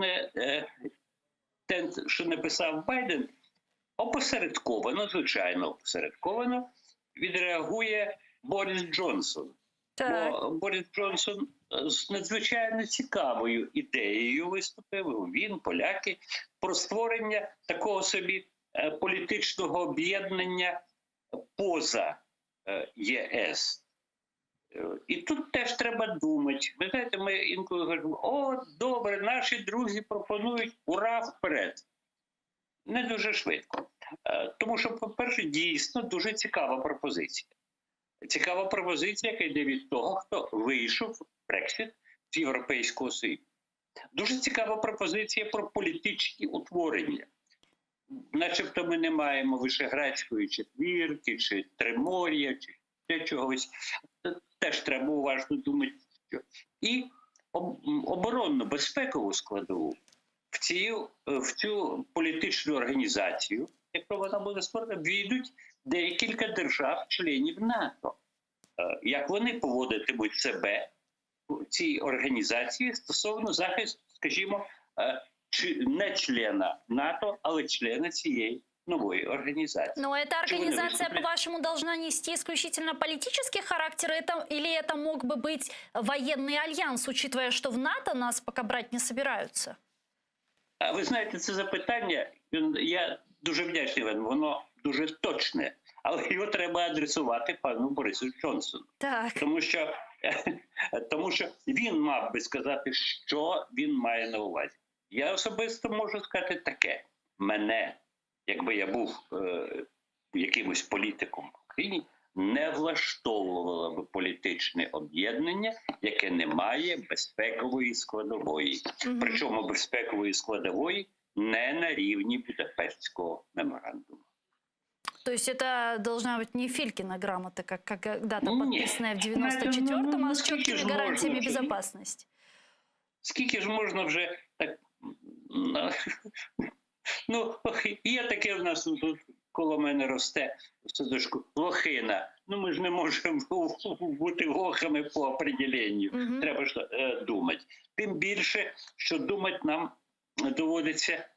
те, що написав Байден, опосередковано, звичайно опосередковано, відреагує Борис Джонсон. Так. Бо Борис Джонсон з надзвичайно цікавою ідеєю виступив, він, поляки, про створення такого собі політичного об'єднання поза ЄС. І тут теж треба думати. Ви знаєте, ми інколи говоримо, о, добре, наші друзі пропонують, ура, вперед. Не дуже швидко. Тому що, по-перше, дійсно дуже цікава пропозиція. Цікава пропозиція, яка йде від того, хто вийшов Брексит з Європейського Союзу. Дуже цікава пропозиція про політичні утворення. Начебто ми не маємо Вишеградської четвірки, чи Тримор'я, чи ще чогось. Теж треба уважно думати. І оборонно-безпекову складову в цю політичну організацію, якщо вона буде створена, війдуть декілька держав-членів НАТО. Як вони поводитимуть себе в цій організації стосовно захисту, скажімо, не члена НАТО, але члена цієї новой организации. Но эта организация, по-вашему, должна нести исключительно политический характер, или это мог бы быть военный альянс, учитывая, что в НАТО нас пока брать не собираются? А ви знаєте, це запитання, я дуже вдячний вам, воно дуже точне, але його треба адресувати пану Борису Джонсону. Так. Тому що він мав би сказати, що він має на увазі. Я особисто можу сказати таке. Мене, якби я був якимось політиком в Україні, не влаштовувало б політичне об'єднання, яке не має безпекової складової. Причому безпекової складової не на рівні Будапештського меморандуму. То есть это должна быть не Филькина грамота, как когда-то подписанная в 94-м, а с четкими гарантиями безопасности. Скільки ж можна вже так... є таке в нас тут коло мене росте в садочку лохина. Ми ж не можемо бути лохами по определенню. Треба ж думати. Тим більше, що думати нам доводиться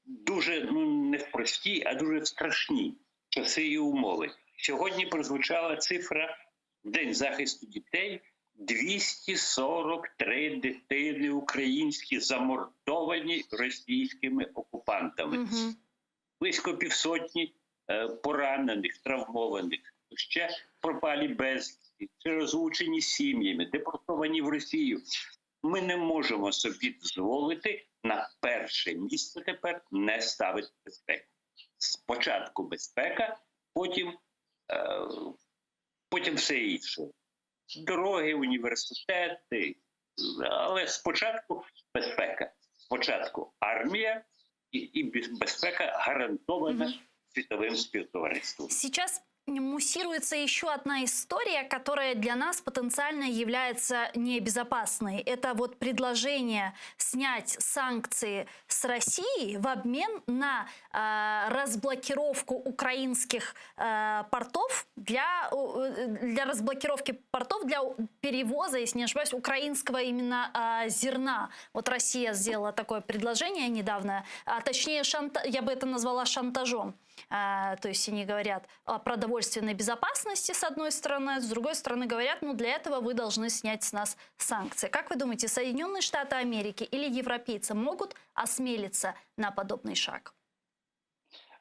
дуже, не в прості, а дуже в страшні часи і умови. Сьогодні прозвучала цифра День захисту дітей, 243 дитини українські замордовані російськими окупантами. Мгм. Близько півсотні поранених, травмованих, ще пропалі безвісті, чи розлучені сім'ями, депортовані в Росію. Ми не можемо собі дозволити на перше місце тепер не ставити безпеку. Спочатку безпека, потім все інше. Дороги, університети, але спочатку безпека. Спочатку армія і безпека гарантована світовим співтовариством. Сейчас муссируется еще одна история, которая для нас потенциально является небезопасной. Это вот предложение снять санкции с России в обмен на разблокировку украинских портов для разблокировки портов для перевоза, если не ошибаюсь, украинского именно зерна. Вот Россия сделала такое предложение недавно, точнее, я бы это назвала шантажом. То есть они говорят о продовольственной безопасности с одной стороны, с другой стороны говорят, ну для этого вы должны снять с нас санкции. Как вы думаете, Соединенные Штаты Америки или европейцы могут осмелиться на подобный шаг?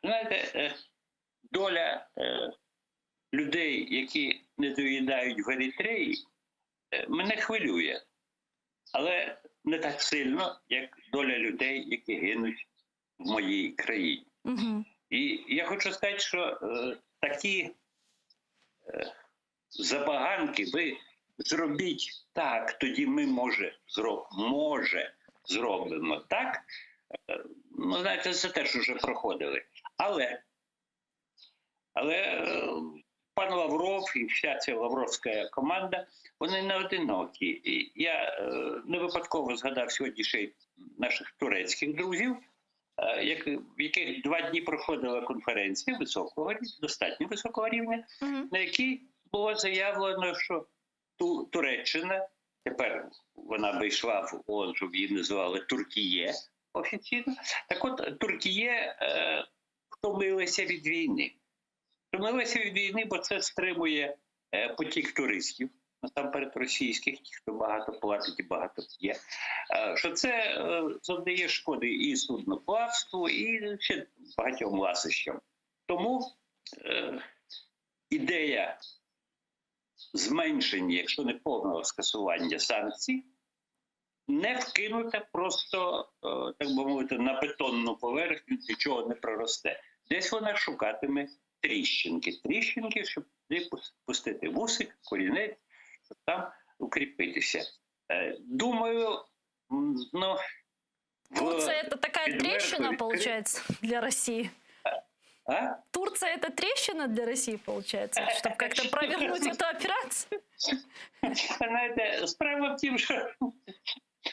Знаєте, доля людей, які не доїдають в Еритреї, мене хвилює. Але не так сильно, як доля людей, які гинуть в моїй країні. Угу. І я хочу сказати, що такі забаганки ви зробіть так, тоді ми зробимо так. Ну, знаєте, це теж вже проходили. Але пан Лавров і вся ця лавровська команда, вони не одинокі. І я не випадково згадав сьогодні ще й наших турецьких друзів, в яких 2 дні проходила конференція достатньо високого рівня, на якій було заявлено, що Туреччина, тепер вона би йшла в ООН, щоб її називали Туркіє офіційно, так от Туркіє втомилася від війни. Втомилася від війни, бо це стримує потік туристів, насамперед російських, ті, хто багато платить і багато п'є, що це завдає шкоди і судноплавству, і ще багатьом ласощам. Тому ідея зменшення, якщо не повного скасування санкцій, не вкинута просто, так би мовити, на бетонну поверхню, нічого не проросте. Десь вона шукатиме тріщинки, щоб пустити вусик, корінець, щоб там укріпитися. Думаю, Турция это такая трещина, получается, для России? А? Турция это трещина для России, получается, чтобы как-то провернуть эту операцию? Знаєте, справа в тім, що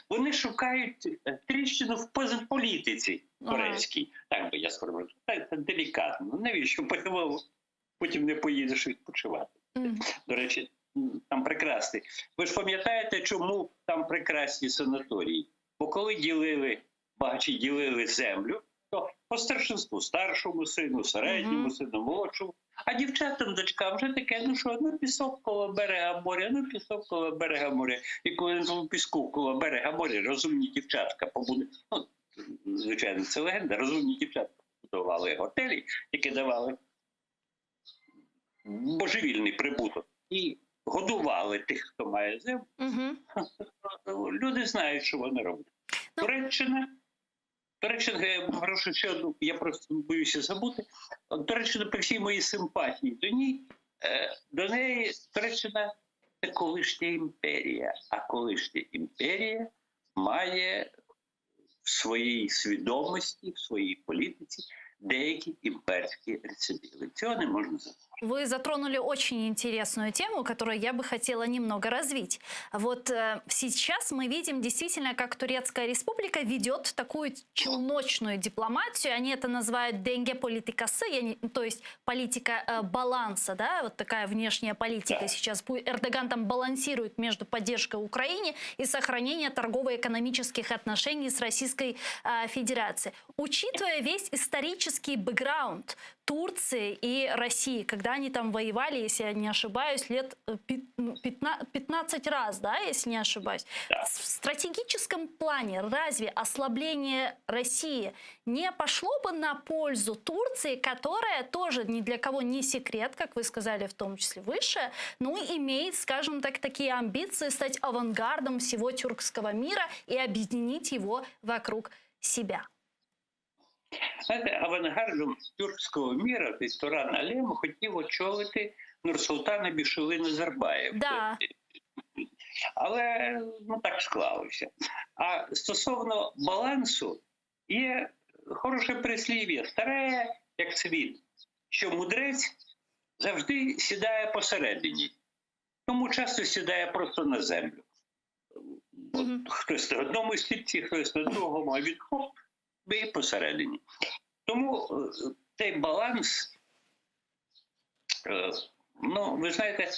вони шукають тріщину в політиці турецькій. Так би я сказав. Це делікатно. Навіщо? Потім не поїдеш відпочивати. До речі, там прекрасний. Ви ж пам'ятаєте, чому там прекрасні санаторії? Бо коли багачі ділили землю, то по старшинству, старшому сину, середньому сину, молодшому, а дівчатам, дочкам вже таке, ну що, ну пісок коло берега моря, ну пісок коло берега моря. І коли на тому піску коло берега моря розумні дівчатка побудували, ну, звичайно, це легенда, розумні дівчатка побудували готелі, які давали божевільний прибуток. І годували тих, хто має землю. Люди знають, що вони роблять. Туреччина, я прошу ще одну, я просто боюся забути. Туреччина, при всій моїй симпатії до неї Туреччина – це колишня імперія. А колишня імперія має в своїй свідомості, в своїй політиці деякі імперські рецидиви. Цього не можна забути. Вы затронули очень интересную тему, которую я бы хотела немного развить. Вот сейчас мы видим действительно, как Турецкая республика ведет такую челночную дипломатию. Они это называют «денге политикасы», то есть политика баланса, да, вот такая внешняя политика сейчас. Эрдоган там балансирует между поддержкой Украине и сохранением торгово-экономических отношений с Российской Федерацией. Учитывая весь исторический бэкграунд Турции и России, когда когда они там воевали, если я не ошибаюсь, лет 15 раз, да, если не ошибаюсь. Да. В стратегическом плане разве ослабление России не пошло бы на пользу Турции, которая тоже ни для кого не секрет, как вы сказали, в том числе выше, но имеет, скажем так, такие амбиции стать авангардом всего тюркского мира и объединить его вокруг себя? Знаєте, авангардом тюркського міра Туран Алєєв хотів очолити Нурсултана Бішеві Назарбаєв. Да. Але так склалося. А стосовно балансу, є хороше прислів'я, старе як світ, що мудрець завжди сідає посередині. Тому часто сідає просто на землю. Хтось на одному стільці, хтось на другому, а він хоп, і посередині. Тому цей баланс, ви знаєте,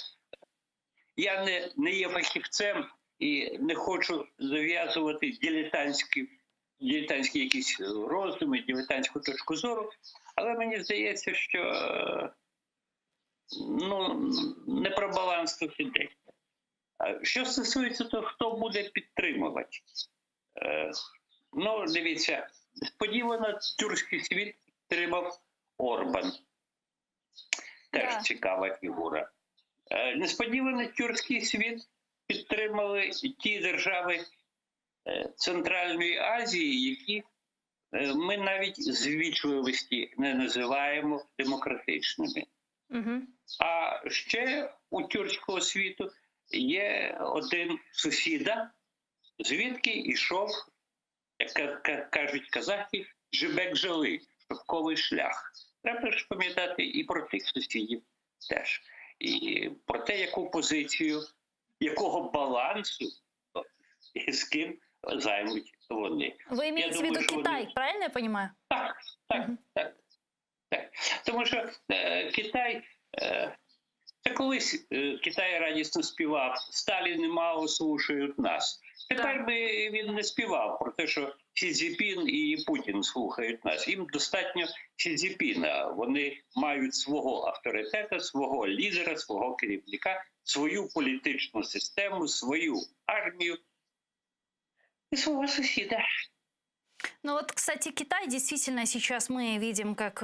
я не є фахівцем і не хочу зав'язувати дилетантські якісь роздуми, дилетантську точку зору, але мені здається, що не про баланс тут іде. Що стосується того, хто буде підтримувати, дивіться, сподівано тюркський світ підтримав Орбан. Теж цікава фігура. Несподівано тюркський світ підтримали ті держави Центральної Азії, які ми навіть з ввічливості не називаємо демократичними. А ще у тюркського світу є один сусіда, звідки йшов, як кажуть казахи, жебек-жали, шовковий шлях. Треба ж пам'ятати і про тих сусідів теж. І про те, яку позицію, якого балансу і з ким займуть вони. Ви маєте в виду Китай, правильно я розумію? Так. Тому що Китай, це колись Китай радісно співав «Сталін і Мао слухають нас». Тепер би він не співав про те, що Сі Цзіньпін і Путін слухають нас. Їм достатньо Сі Цзіньпіна. Вони мають свого авторитета, свого лідера, свого керівника, свою політичну систему, свою армію и своего соседа. Кстати, Китай действительно сейчас мы видим, как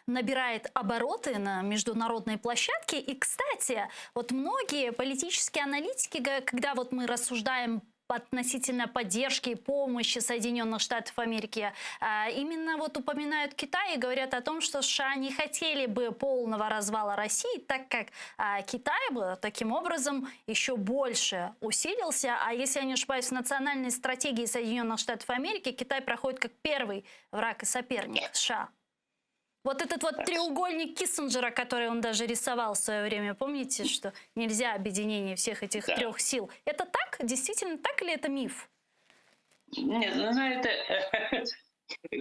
набирает обороты на международной площадке. И, кстати, многие политические аналитики, когда мы рассуждаем относительно поддержки и помощи Соединенных Штатов Америки, именно упоминают Китай и говорят о том, что США не хотели бы полного развала России, так как Китай бы таким образом еще больше усилился. А если я не ошибаюсь, в национальной стратегии Соединенных Штатов Америки Китай проходит как первый враг и соперник США. Этот треугольник Киссинджера, который он даже рисовал в свое время, помните, что нельзя объединение всех этих трех сил? Это так? Действительно так или это миф? Ні, знаєте,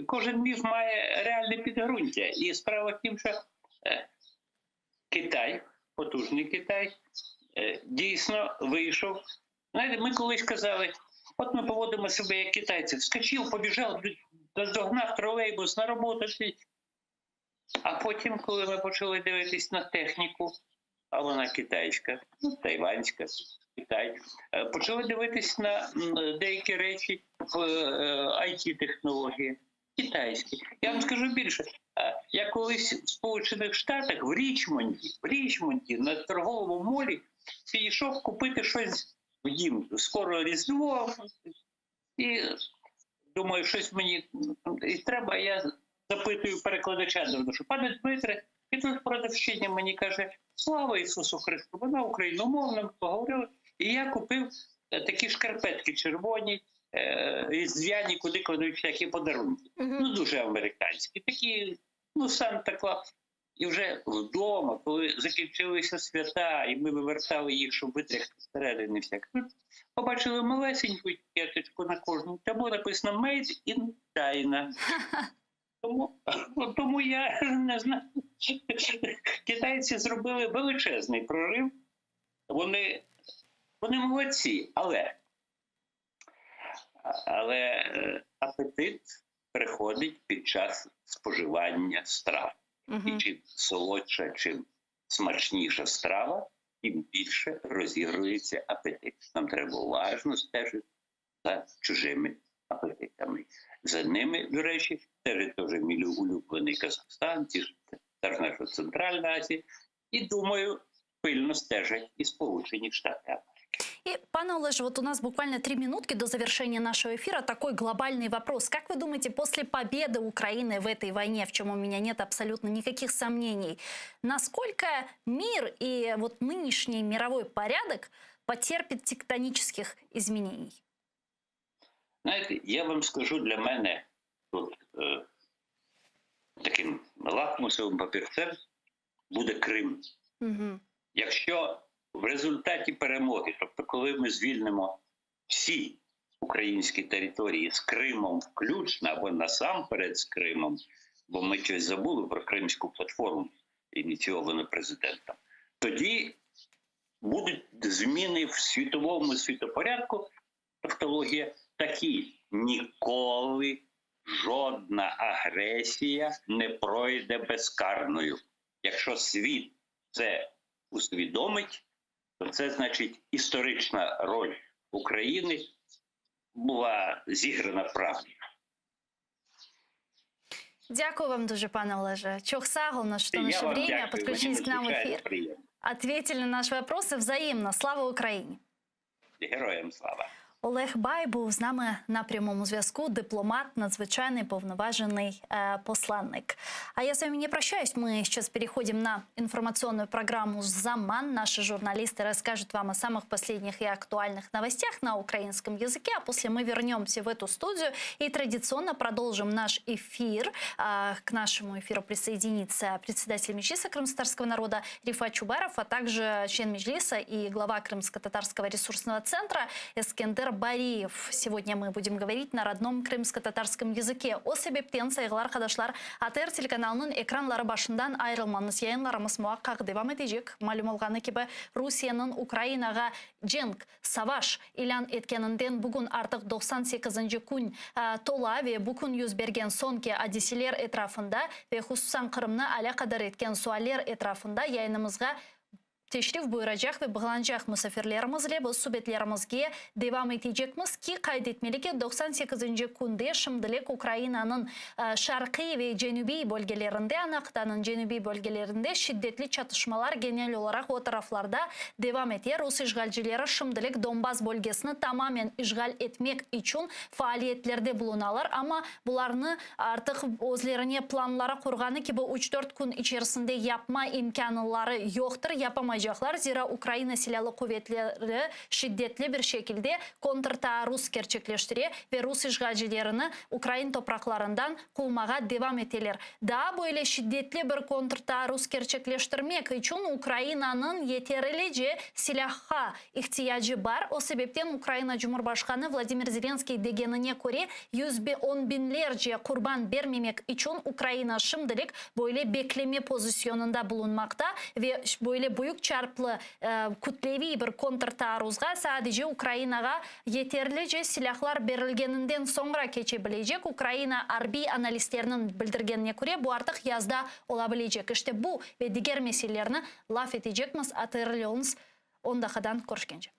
кожен міф має реальне підґрунтя. І справа в тім, що Китай, потужний Китай, дійсно вийшов. Знаєте, ми колись казали, ми поводимо себе як китайці. Вскочив, побіжав, догнав тролейбус на роботу. А потім, коли ми почали дивитись на техніку, а вона китайська, тайванська, Китай, почали дивитись на деякі речі в IT-технології, китайські. Я вам скажу більше, я колись в Сполучених Штатах, в Річмонді, на торговому молі, пішов купити щось в дім. Скоро Різдво, і думаю, щось мені і треба, я запитую перекладача, що пане Дмитре, і тут продавщиня мені каже, слава Ісусу Христу, вона україномовна, поговорила. І я купив такі шкарпетки червоні, різдвяні, куди кладуть всякі подарунки. Дуже американські. Такі, Санта-Клаус. І вже вдома, коли закінчилися свята, і ми вивертали їх, щоб витряхти всередини всяке, побачили малесеньку етикеточку на кожному, там було написано «Made in China». Тому я не знаю. Китайці зробили величезний прорив. Вони молодці, але апетит приходить під час споживання страв. І чим солодша, чим смачніша страва, тим більше розігрується апетит. Нам треба уважно стежити за чужими апетитами. За ними, до речі, стежить теж мій улюблений Казахстан, теж наша Центральна Азія. І, думаю, пильно стежать і Сполучені Штати. И, пане Олеже, вот у нас буквально 3 минутки до завершения нашего эфира. Такой глобальный вопрос. Как вы думаете, после победы Украины в этой войне, в чем у меня нет абсолютно никаких сомнений, насколько мир и вот нынешний мировой порядок потерпит тектонических изменений? Знаєте, я вам скажу, для мене тут, таким лакмусовим папірцем буде Крим. Якщо в результаті перемоги, тобто коли ми звільнимо всі українські території з Кримом включно, або насамперед з Кримом, бо ми щось забули про Кримську платформу, ініційовану президентом, тоді будуть зміни в світовому світопорядку, тавтологія, такі: ніколи жодна агресія не пройде безкарною. Якщо світ це усвідомить, то це значить історична роль України була зіграна правильно. Дякую вам дуже, пане Олеже. Чохсагл, на что наше время, подключились к нам в эфир, ответили на наши вопросы взаимно. Слава Україні! Героям слава! Олег Бай був з нами на прямому зв'язку, дипломат, надзвичайний повноважений посланник. А я с вами не прощаюсь, мы сейчас переходим на информационную программу «Заман». Наши журналисты расскажут вам о самых последних и актуальных новостях на украинском языке, а после мы вернемся в эту студию и традиционно продолжим наш эфир. К нашему эфиру присоединится председатель Меджлиса крымско-татарского народа Рифат Чубаров, а также член Меджлиса и глава Крымско-татарского ресурсного центра Эскендер Бариев. Сегодня мы будем говорить на родном крымско-татарском языке. О себептен сайгылар кадашлар АТР телеканалының экранлары башындан айрылмаңыз. Яйынларымыз муаккак девам этежек. Малюм алганы кебе Русияның Украинага женг саваш илан эткенінден бүгін артық 98-нчы күн тола ве бүгін yüz берген сонки адиселер этрafında ve hususan Kırım'ны алакадар etken суалер этрafında yayınımızga teşrif buyuracak ve bağlanacak misafirlerimizle bu sohbetlerimizge devam edecekmiz ki kaydetmelike 98. kunde şimdilik Ukrayna'nın şarkı ve cenubi bölgelerinde, Anaktan'ın cenubi bölgelerinde şiddetli çatışmalar genel olarak o taraflarda devam ediyor. Rus işgalcileri şimdilik Donbas bölgesini tamamen işgal etmek için faaliyetlerde bulunalar ama bularını artık özlerine planlara kurganı ki bu 3-4 gün içerisinde yapma imkanları yoktur, yapamayacak. Zira Ukrayna Silahlı Kuvvetleri şiddetli bir şekilde kontrtaarruz gerçekleştiriyor ve Rus işgalcilerini Ukrayna topraklarından kovmaya devam ediyorlar. Daha böyle şiddetli bir kontrtaarruz gerçekleştirmek için Ukrayna'nın yeterlice silaha ihtiyacı var. O sebepten Ukrayna Cumhurbaşkanı Vladimir Zelenskiy degenine göre 110 binlerce kurban vermemek için Ukrayna şimdilik böyle bekleme pozisyonunda bulunmakta ve böyle büyük çarplı kütlevi bir kontrtaarruzga sadece Ukrayna'ya yeterlice silahlar verilgeninden sonra geçebilecek. Ukrayna harbi analistlerinin bildirgenine göre bu artık yazda olabilecek. İşte bu ve diğer meselelerini laf edecekmiz. Atırılıyoruz 10 dakikadan görüşkence.